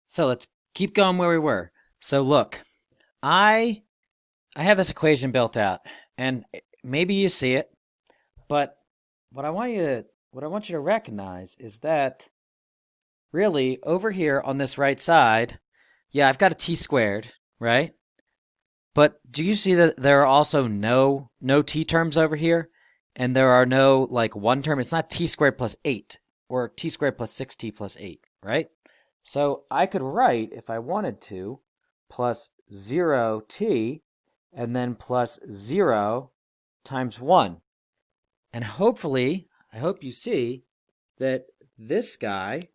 So let's keep going where we were. So look, I I have this equation built out, and maybe you see it, but what I want you to recognize is that really over here on this right side, yeah, I've got a t squared, right? But do you see that there are also no t terms over here? And there are no like one term. It's not t squared plus 8 or t squared plus 6t plus 8, right? So I could write, if I wanted to, plus 0t and then plus 0 times 1. And hopefully, I hope you see that this guy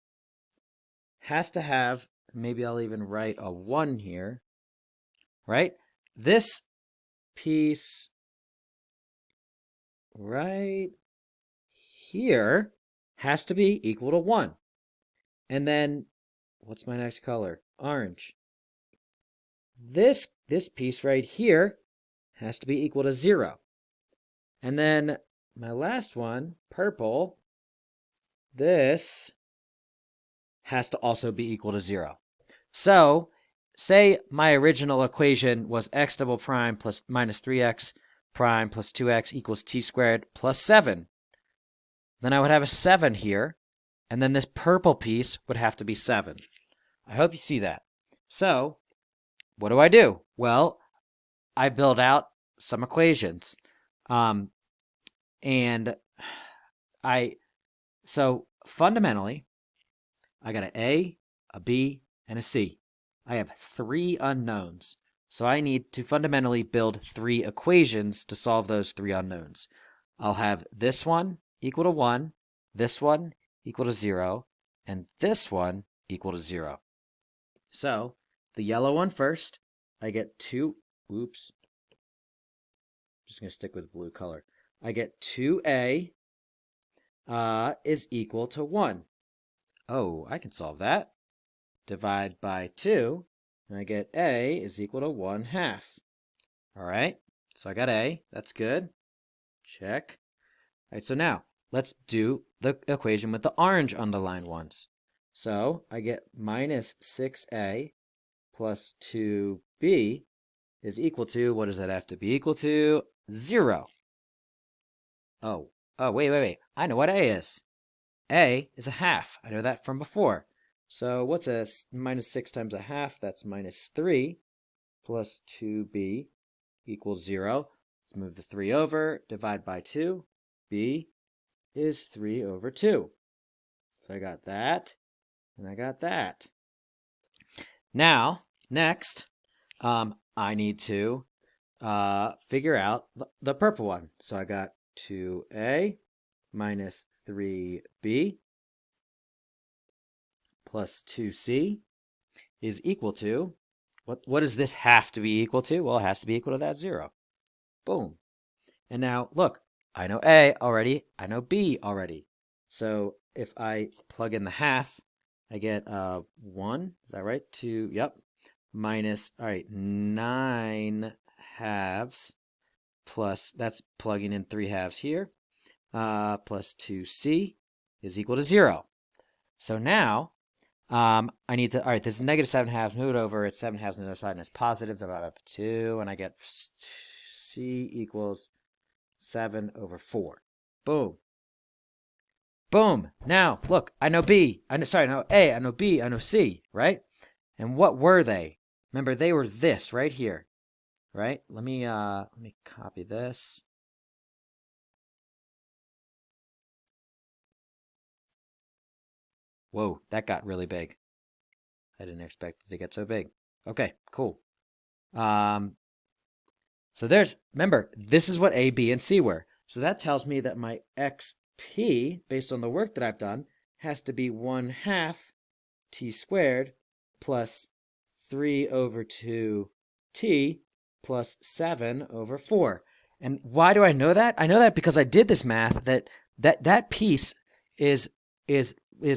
has to have, maybe I'll even write a 1 here, right? This piece right here has to be equal to 1. And then, what's my next color? Orange. This piece right here has to be equal to 0. And then my last one, purple, this has to also be equal to 0. So, say my original equation was x double prime plus minus 3x prime plus 2x equals t squared plus 7. Then I would have a 7 here, and then this purple piece would have to be 7. I hope you see that. So, what do? Well, I build out some equations. And so fundamentally, I got an A, a B, and a C. I have 3 unknowns. So I need to fundamentally build 3 equations to solve those 3 unknowns. I'll have this one equal to 1, this one equal to 0, and this one equal to 0. So the yellow one first, I get 2, oops, just going to stick with blue color. I get 2a is equal to 1. Oh, I can solve that. Divide by 2, and I get a is equal to 1/2. All right, so I got a. That's good. Check. All right, so now let's do the equation with the orange underlined ones. So I get minus 6a plus 2b is equal to, what does that have to be equal to? 0. Oh, wait. I know what a is. A is a half. I know that from before. So what's a minus 6 times a half? That's minus 3 plus 2b equals 0. Let's move the 3 over, divide by 2. b is 3 over 2. So I got that, and I got that. Now, next, I need to figure out the purple one. So I got 2a minus 3b plus 2c is equal to, what does this have to be equal to? Well, it has to be equal to that 0. Boom. And now, look, I know a already, I know b already. So if I plug in the half, I get 1, is that right? 2, yep, minus, all right, 9 halves plus, that's plugging in 3 halves here, plus 2c is equal to 0. So now, I need to, all right, this is negative 7 halves, move it over, it's 7 halves on the other side, and it's positive, divide by 2, and I get c equals 7 over 4. Boom. Boom. Now, look, I know B. I know A, I know B, I know C, right? And what were they? Remember, they were this right here, right? Let me copy this. Whoa, that got really big. I didn't expect it to get so big. Okay, cool. So remember, this is what A, B, and C were. So that tells me that my XP, based on the work that I've done, has to be 1/2 t squared plus 3 over 2t plus 7 over 4. And why do I know that? I know that because I did this math, that piece is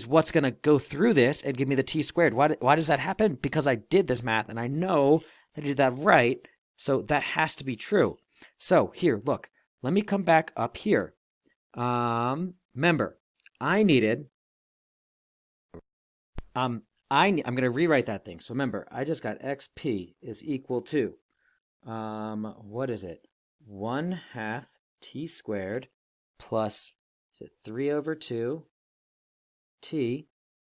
what's going to go through this and give me the t squared. Why does that happen? Because I did this math and I know that I did that right. So that has to be true. So here, look, let me come back up here. Remember, I I'm going to rewrite that thing. So remember, I just got xp is equal to, what is it? 1/2 t squared plus, is it 3 over 2 t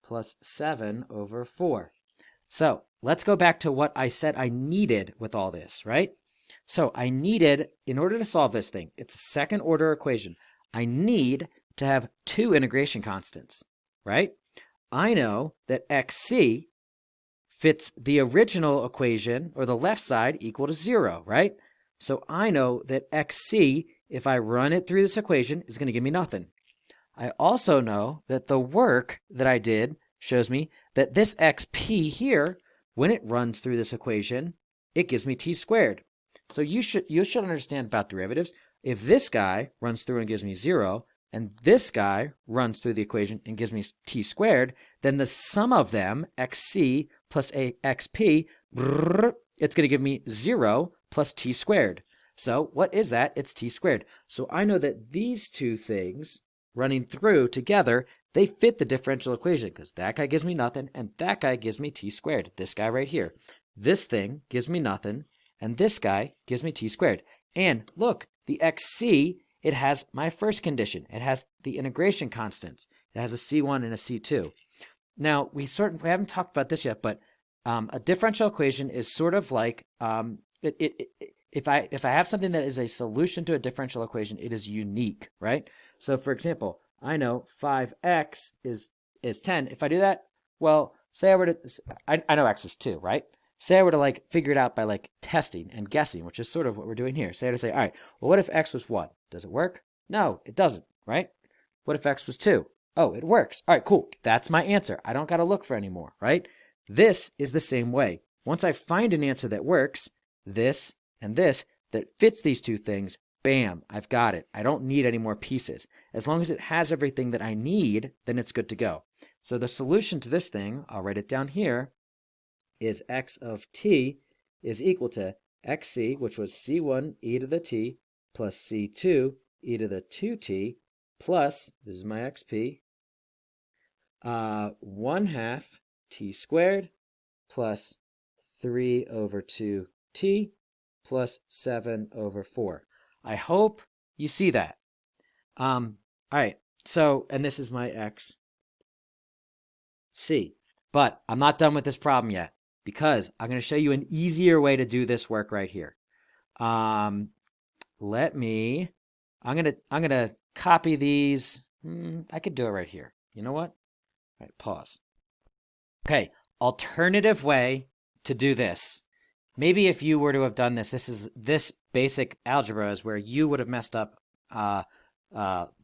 plus 7 over 4. So let's go back to what I said I needed with all this, right? So I needed, in order to solve this thing, it's a second order equation. I need to have two integration constants, right? I know that xc fits the original equation, or the left side, equal to 0, right? So I know that xc, if I run it through this equation, is going to give me nothing. I also know that the work that I did shows me that this xp here, when it runs through this equation, it gives me t squared. So you should understand about derivatives. If this guy runs through and gives me 0, and this guy runs through the equation and gives me t squared, then the sum of them, xc plus xp, it's going to give me 0 plus t squared. So what is that? It's t squared. So I know that these two things running through together, they fit the differential equation because that guy gives me nothing and that guy gives me t squared. This guy right here. This thing gives me nothing and this guy gives me t squared. And look, the xc, it has my first condition. It has the integration constants. It has a c1 and a c2. Now, we haven't talked about this yet, but a differential equation is sort of like, if I have something that is a solution to a differential equation, it is unique, right? So for example, I know 5x is 10. If I do that, well, say I were to, I know x is 2, right? Say I were to like figure it out by like testing and guessing, which is sort of what we're doing here. Say I were to say, all right, well, what if x was 1? Does it work? No, it doesn't, right? What if x was 2? Oh, it works. All right, cool. That's my answer. I don't got to look for any more, right? This is the same way. Once I find an answer that works, this and this, that fits these two things, bam, I've got it. I don't need any more pieces. As long as it has everything that I need, then it's good to go. So the solution to this thing, I'll write it down here, is x of t is equal to xc, which was c1 e to the t, plus c2 e to the 2t, plus, this is my xp, 1/2 t squared plus 3 over 2t plus 7 over 4. I hope you see that. All right, so, and this is my x c. But I'm not done with this problem yet because I'm going to show you an easier way to do this work right here. I'm gonna copy these. I could do it right here. You know what? All right, pause. Okay, alternative way to do this. Maybe if you were to have done this basic algebra is where you would have messed up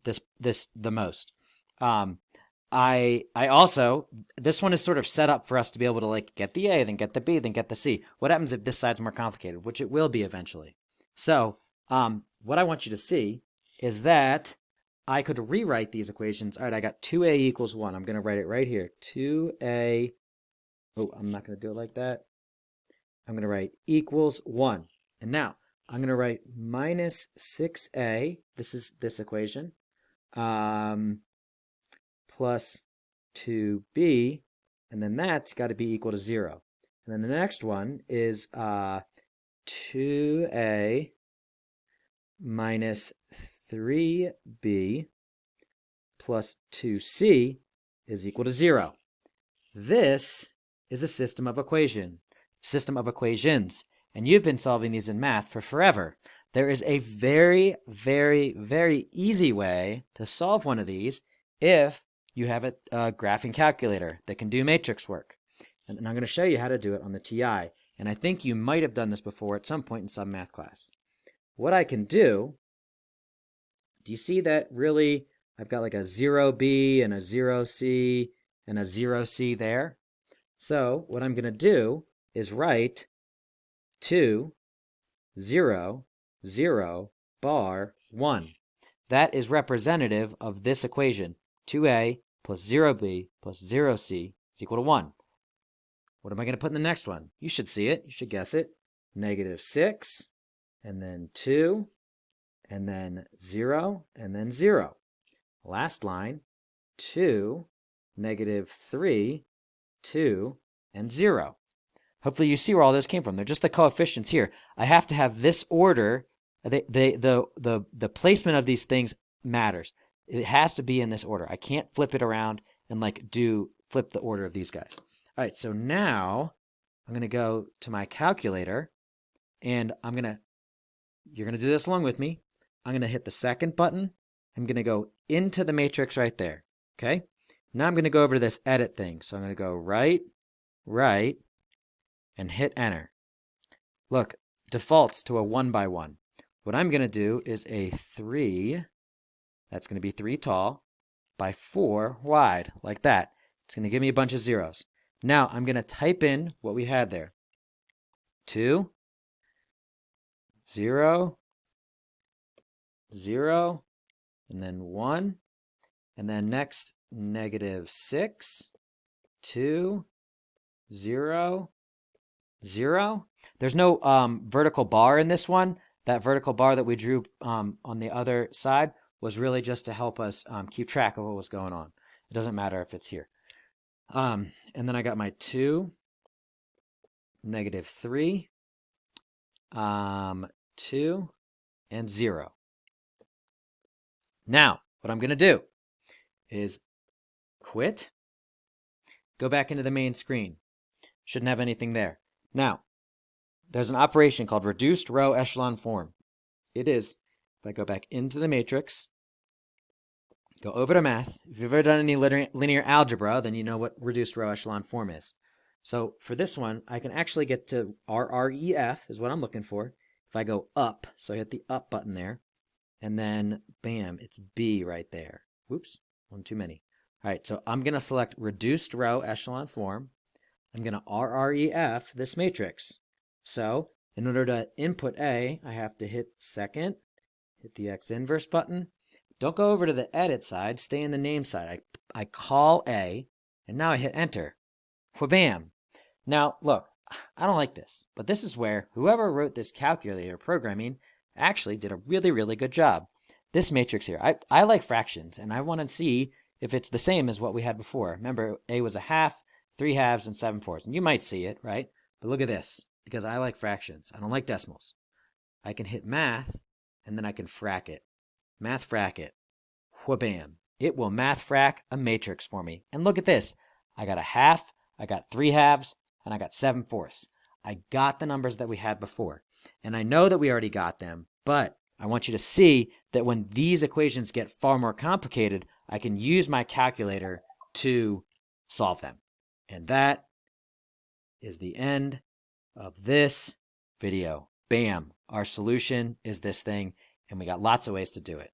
this the most. I also, this one is sort of set up for us to be able to like get the A, then get the B, then get the C. What happens if this side's more complicated, which it will be eventually. So what I want you to see is that I could rewrite these equations. All right, I got 2a equals 1. I'm going to write it right here. 2a, oh, I'm not going to do it like that. I'm going to write equals 1. And now I'm going to write minus 6a, this is this equation, plus 2b, and then that's got to be equal to 0. And then the next one is 2a minus 3b plus 2c is equal to 0. This is a system of equations, and you've been solving these in math for forever. There is a very, very, very easy way to solve one of these if you have a graphing calculator that can do matrix work. And I'm going to show you how to do it on the TI. And I think you might have done this before at some point in some math class. What I can do you see that really I've got like a 0b and a 0c and a 0c there? So what I'm going to do is write 2, 0, 0, bar 1. That is representative of this equation. 2a plus 0b plus 0c is equal to 1. What am I going to put in the next one? You should see it. You should guess it. -6, and then 2, and then 0, and then 0. Last line, 2, -3, 2, and 0. Hopefully you see where all those came from. They're just the coefficients here. I have to have this order. The placement of these things matters. It has to be in this order. I can't flip it around and flip the order of these guys. All right, so now I'm going to go to my calculator, and you're going to do this along with me. I'm going to hit the second button. I'm going to go into the matrix right there, okay? Now I'm going to go over to this edit thing. So I'm going to go right, and hit enter. Look, defaults to a 1 by 1. What I'm going to do is a 3, that's going to be 3 tall, by 4 wide, like that. It's going to give me a bunch of zeros. Now I'm going to type in what we had there. 2, 0, 0, and then 1, and then next -6, 2, 0, 0. There's no vertical bar in this one. That vertical bar that we drew on the other side was really just to help us keep track of what was going on. It doesn't matter if it's here. And then I got my 2, -3, 2, and 0. Now, what I'm going to do is quit, go back into the main screen. Shouldn't have anything there. Now, there's an operation called reduced row echelon form. It is, if I go back into the matrix, go over to math. If you've ever done any linear algebra, then you know what reduced row echelon form is. So for this one, I can actually get to RREF is what I'm looking for. If I go up, so I hit the up button there, and then bam, it's B right there. Whoops, one too many. All right, so I'm going to select reduced row echelon form. I'm going to RREF this matrix. So in order to input A, I have to hit second, hit the X inverse button. Don't go over to the edit side, stay in the name side. I call A, and now I hit enter. Wha-bam. Now, look, I don't like this, but this is where whoever wrote this calculator programming actually did a really, really good job. This matrix here, I like fractions, and I want to see if it's the same as what we had before. Remember, A was a half, 3 halves, and 7 fourths. And you might see it, right? But look at this, because I like fractions. I don't like decimals. I can hit math, and then I can frac it. Math frac it. Wha-bam. It will math frac a matrix for me. And look at this. I got a half, I got 3 halves, and I got 7 fourths. I got the numbers that we had before. And I know that we already got them, but I want you to see that when these equations get far more complicated, I can use my calculator to solve them. And that is the end of this video. Bam! Our solution is this thing, and we got lots of ways to do it.